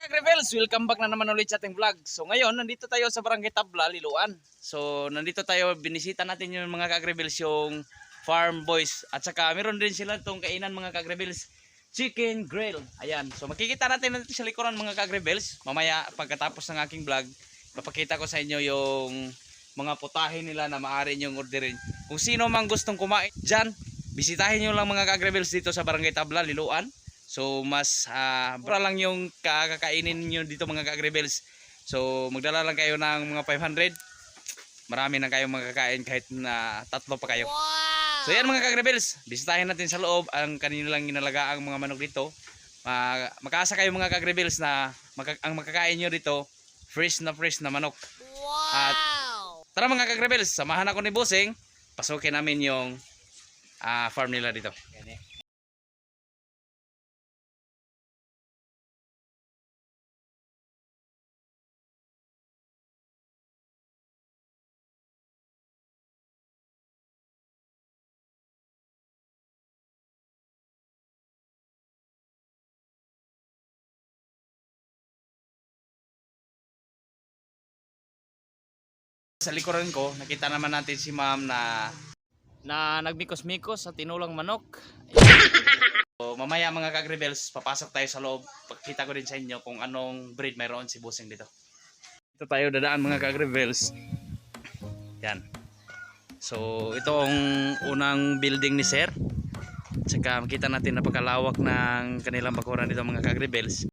Rebels, welcome back na naman ulit sa ating vlog. So ngayon, nandito tayo sa Barangay Tabla, Liloan. So nandito tayo, binisita natin yung mga Kagrebels, yung Farm Boys. At saka meron din sila itong kainan mga Kagrebels, Chicken Grill. Ayan, so makikita natin sa likuran mga Kagrebels. Mamaya pagkatapos ng aking vlog, papakita ko sa inyo yung mga putahe nila na maaari nyong orderin. Kung sino mang gustong kumain dyan, bisitahin nyo lang mga Kagrebels dito sa Barangay Tabla, Liloan. So mas mura lang yung kakakainin niyo dito mga Kagrebels. So magdala lang kayo ng mga 500. Marami na kayong makakain kahit na tatlo pa kayo. Wow! So yan mga Kagrebels, bisitahin natin sa loob ang kanilang ginalagaang mga manok dito. Makaasa kayo mga Kagrebels na ang makakain niyo dito fresh na manok. Wow! At tara mga Kagrebels, samahan ako ni Bossing. Pasukin namin yung farm nila dito. Sa likuran ko, nakita naman natin si ma'am na nagmikos-mikos sa tinulang manok. So, mamaya mga Kagrebels, papasok tayo sa loob. Pagkita ko din sa inyo kung anong breed mayroon si Bossing dito. Ito tayo dadaan mga Kagrebels. Yan. So ito ang unang building ni Sir. Tsaka makita natin napakalawak ng kanilang bakuran dito mga Kagrebels.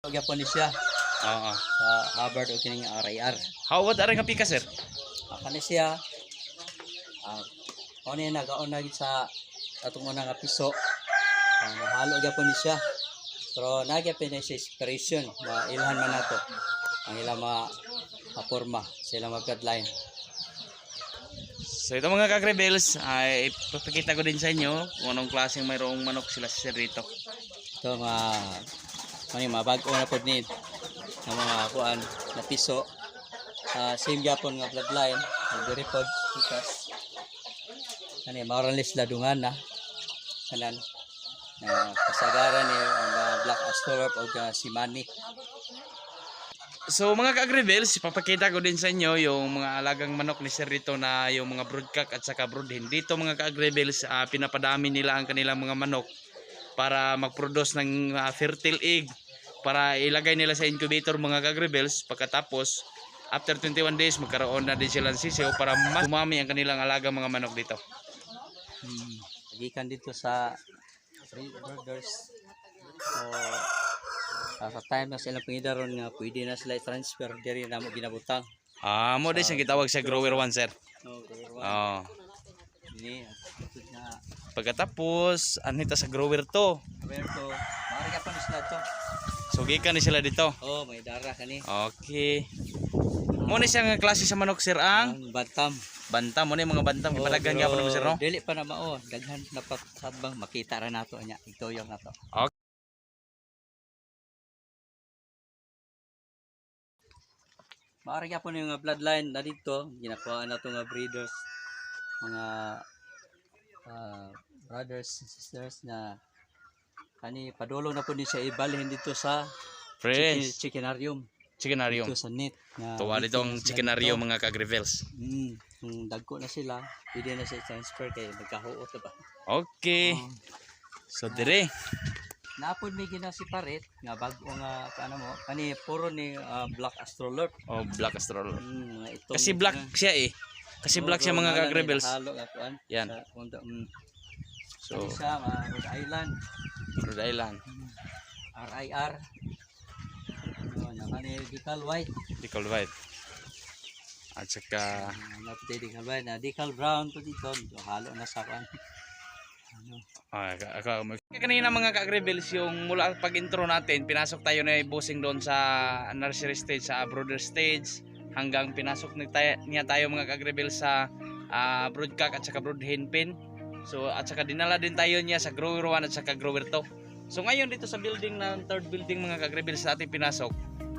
Gyapon ni siya Oo. sa Harvard o kining RIR. How about aring pika Sir? Kani siya ano yung nagaon na sa atong unang piso. Mahalo gyapon ni siya. Pero nagyapon na siya inspiration. Mailhan man nato ang ilang mga forma sa ilang mga bloodline. So ito mga Kagrebels, ay ipapakita ko din sa inyo kung anong klaseng mayroong manok sila sa Sir dito. Ito mga bago na po need ng mga kuan na piso. Same gyapon nga bloodline. Very pod because mauralis ladungan na kanan kasagaran ni Black Astorop o si Manny. So mga Kagrebels, ipapakita ko din sa inyo yung mga alagang manok ni Sir dito na yung mga broodcock at saka broodhen. Dito mga Kagrebels, pinapadami nila ang kanilang mga manok para mag-produce ng fertile egg para ilagay nila sa incubator mga Kagrebels. Pagkatapos after 21 days magkaroon na din sila ng sisiyo para mas dumami ang kanilang alagang mga manok dito. Gikan dito sa breeders. So Sa time na sila pangidaron nga pwede na sila i-transfer diri na mo ginabutang. Mo din siyang gitawag sa grower 1 sir. No, Oh. Ini na Pagkatapos anita sa grower 2. Roberto, maaari ka pa ni sila to. So gikan ni sila dito. Oh, may dara kani. Okay. Mo ni siyang klase sa manok sir ang Ang bantam. bantam, mo ni mga bantam ipadagan gyapon mo sir no. Dili pa na mao, daghan na pa sadbang makita ra nato nya igtoyong nato. Maaari ka po yung bloodline na dito, ginakuha na ito nga breeders, mga brothers and sisters na kani padulong na po din siya ibalhin dito sa Friends, chickenarium, chickenarium. dito sa net. Tuwa dito ang chickenarium mga ka-Grevels. Kung dagko na sila, pwede na siya transfer kay nagkahuot na ba? Okay. So dire. Napod may ginasiparit nga bago nga ano mo, kani puro ni Black Astrolord. Oh, black astrolog. Mga itong Kasi black siya eh. Kasi black siya mga ka-Grevels. Halo nga kuan. Yan. So, So, siya, Rhode Island, Rhode Island. RIR. Kani Decal White. Decal white. At saka Napitay Decal White na Decal Brown po dito. Halo na sa kuan. Kanina mga ka-Grevels, yung mula pag-intro natin, pinasok tayo na bossing doon sa nursery stage, sa brooder stage, hanggang pinasok niya tayo mga ka-Grevels sa broodcock at saka brood hen pen. So at saka dinala din tayo niya sa grower 1 at saka grower 2. So ngayon dito sa building ng third building mga ka-Grevels sa ating pinasok,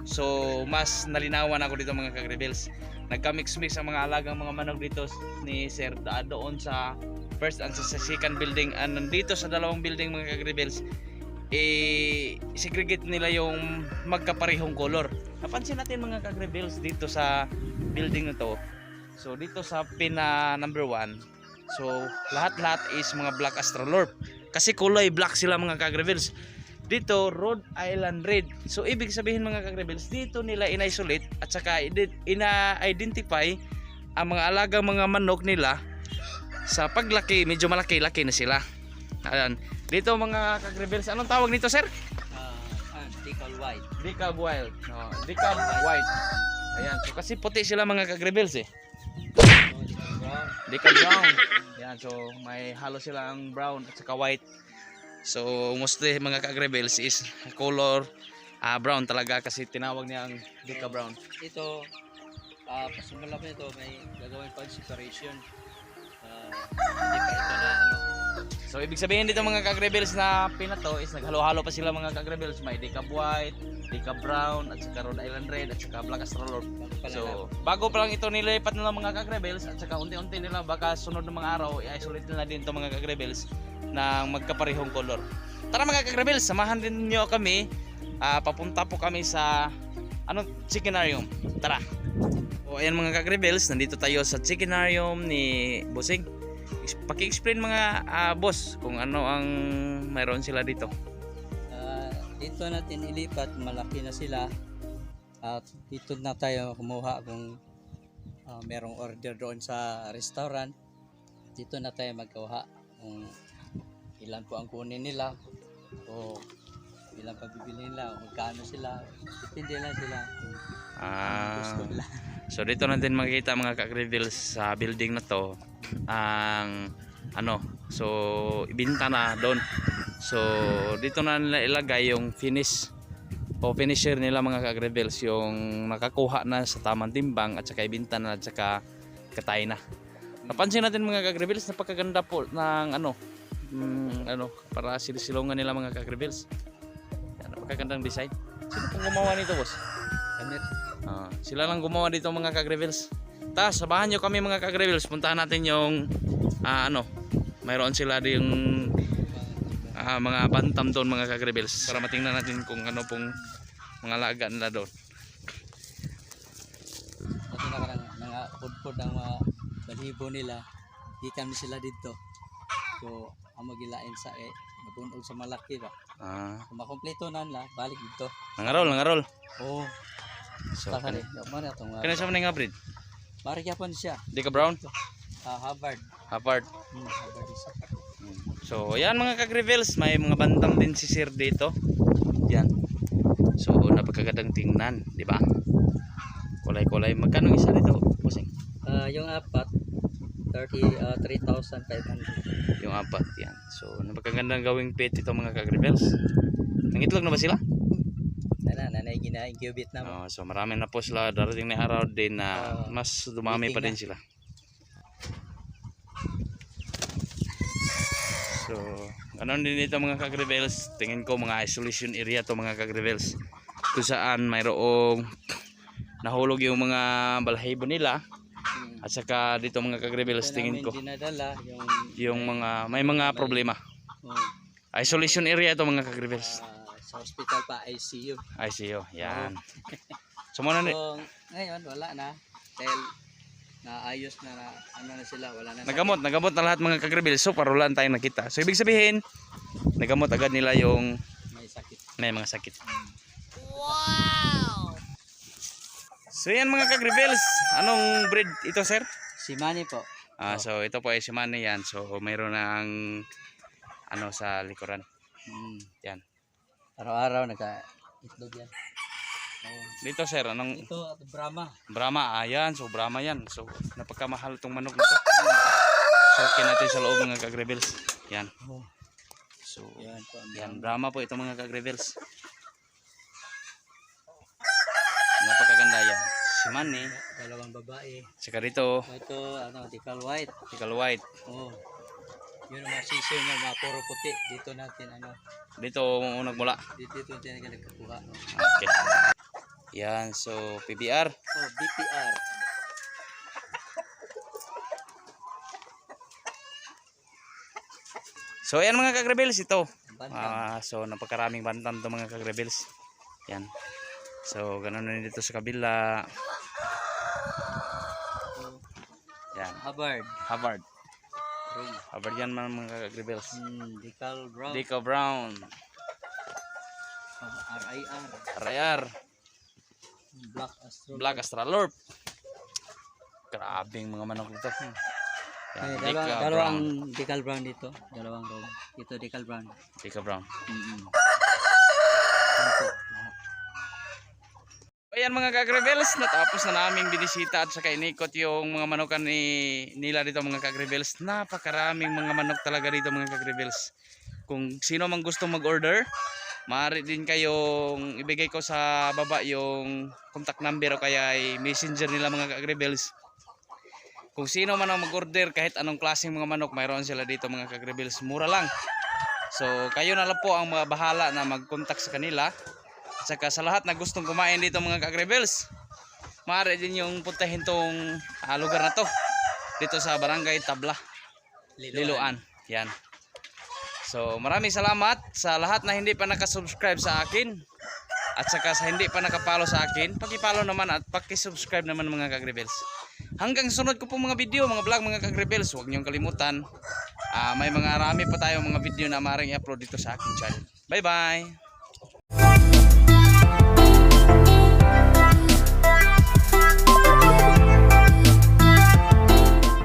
so mas nalinawan ako dito mga ka-Grevels. Nagka-mix-mix ang mga alagang mga manok dito ni Sir doon sa first and sa second building, and nandito sa dalawang building mga ka-Grevels, segregate nila yung magkaparehong color. Napansin natin mga ka-Grevels dito sa building na to. So dito sa pina number 1, so lahat-lahat is mga black astrolorp. Kasi kulay black sila mga ka-Grevels. Dito Rhode Island Red. So ibig sabihin mga ka-Grevels, dito nila in-isolate at saka ina-identify ang mga alagang mga manok nila. Sa paglaki, medyo malaki-laki na sila. Ayan. Dito mga ka-Grevels, anong tawag nito sir? Decal White. Decal white. No, Decal white. Ayan. So kasi puti sila mga ka-Grevels eh. Decal brown. Ayan. So may halo sila ang brown at saka white. So mostly mga ka-Grevels is color brown talaga kasi tinawag niya ang Decal brown. Ito, pasimula pa ito, may gagawin pa separation. Hindi pa ito na ano. So ibig sabihin dito mga ka-Grevels na pinato is naghalo-halo pa sila mga ka-Grevels. May Decal white, Decal brown, at saka Rhode Island Red, at saka Black Astrolorp. So bago pa lang ito nilipat nila mga ka-Grevels, at saka unti-unti nila baka sunod ng mga araw i-isolate nila din ito mga ka-Grevels ng magkaparehong color. Tara mga ka-Grevels, samahan din niyo kami. Papunta po kami sa chickenarium. Tara. O ayan mga ka-Grevels, nandito tayo sa chickenarium ni Bossing. Paki-explain mga boss kung ano ang mayroon sila dito. Dito natin ilipat, malaki na sila. At dito na tayo kumuha kung merong order doon sa restaurant. Dito na tayo magkuha kung ilan po ang kunin nila o ilan pabibili nila, magkano sila. Depende lang sila kung gusto nila. So dito natin makikita mga ka-Grevels sa building na to ang so ibinta na doon. So dito na nila ilagay yung finish o finisher nila mga ka-Grevels, yung nakakuha na sa tamang timbang at saka ibinta na at saka katay na. Napansin natin mga ka-Grevels, napakaganda po ng para silungan nila mga ka-Grevels. Napakagandang design. Sino pong gumawa nito boss? Sila lang gumawa dito mga ka-Grevels. Tapos sabahan nyo kami mga ka-Grevels, puntahan natin yung mayroon sila yung mga bantam doon mga ka-Grevels para matingnan natin kung ano pong mga laga nila doon. Kasi mga pudpud ang mga balibo nila, di kami sila dito. So ang magilain sa nabunog sa malaki ba. Kung makompleto na nila, balik dito. Nangarol. Oo. So Takari, mana itong kaya sa mga breed? Marikyapan siya. Decal brown? Harvard. Harvard. Harvard isa. So, yan mga ka-Grevels, may mga bantam din si Sir dito. Yan. So napakagandang tingnan, di ba? Kulay-kulay. Magkano isa nito, bossing? Yung apat 3,500. Yung apat yan. So napakagandang gawing pet ito mga ka-agri-bells. Nangitlog na ba sila? Nanay gina-incubate na. So marami na po sila, darating na araw din na mas dumami pa din sila. So ganun din dito mga ka-agri-bells. Tingin ko mga isolation area to mga ka-agri-bells, kung saan mayroong nahulog yung mga balahibo nila. At saka dito mga ka-agri-bells, tingin ko dinadala yung mga may mga problema. Isolation area ito mga ka-agri-bells. Sa hospital pa, ICU. ICU, yan. So muna So, ngayon wala na dahil naayos na, ano na sila, wala na. nagamot na lahat mga ka-agri-bells. So parulan tayo nakita. So ibig sabihin, nagamot agad nila yung May sakit. may mga sakit. Wow! So yan mga ka-agri-bells, anong breed ito sir? Si Manny po. So ito po ay si Manny yan. So mayroon ng ano sa likuran. Yan. Araw-araw naka-itlog yan. Dito sir, anong Ito, Brahma. Brahma? Ayan, so Brahma yan. So napagkamahal itong manok nito. So natin sa loob mga ka-agri-bells. Yan. So Yan po. yan, Brahma po ito mga ka-agri-bells. Napakaganda yan. Si Manny. Dalawang babae. Saka dito, Ito, decal white. Tikal White. Yun ang mga sisyo niya, mga puro puti. Dito natin, Dito nagmula. dito natin nagkakuha. Okay. Yan, so PBR. BPR. So ayan mga ka-agri-bells ito. Bantam. So napakaraming bantam to mga ka-agri-bells. Yan. So ganun na dito sa kabila. Yan. Hubbard. Harvard. Room. Harvard yan mga ka-agri-bells. Decal brown. Deco Brown. RIR. RIR. Black Astro. Black Astralorp. Grabing mga manok dito. Yan. Deco Brown. Dalawang decal brown dito. Dalawang room. Ito decal brown. Deco Brown. Ito. Ayan mga ka-agri-bells, natapos na naming binisita at saka inikot yung mga manukan nila dito mga ka-agri-bells. Napakaraming mga manok talaga dito mga ka-agri-bells. Kung sino mang gusto mag-order, maaari din kayong ibigay ko sa baba yung contact number o kaya ay messenger nila mga ka-agri-bells. Kung sino man ang mag-order kahit anong klaseng mga manok, mayroon sila dito mga ka-agri-bells. Mura lang. So kayo na lang po ang bahala na mag-contact sa kanila. Saka sa lahat na gustong kumain dito mga ka-agri-bells, maaari din yung puntahin tong lugar na to dito sa Barangay Tabla, Liloan. Yan. So maraming salamat sa lahat na hindi pa nakasubscribe sa akin at saka sa hindi pa nakapalo sa akin, paki-follow naman at paki-subscribe naman mga ka-agri-bells. Hanggang sunod ko po mga video, mga vlog mga ka-agri-bells, huwag niyong kalimutan. May mga marami pa tayong mga video na maaaring i-upload dito sa aking channel. Bye bye!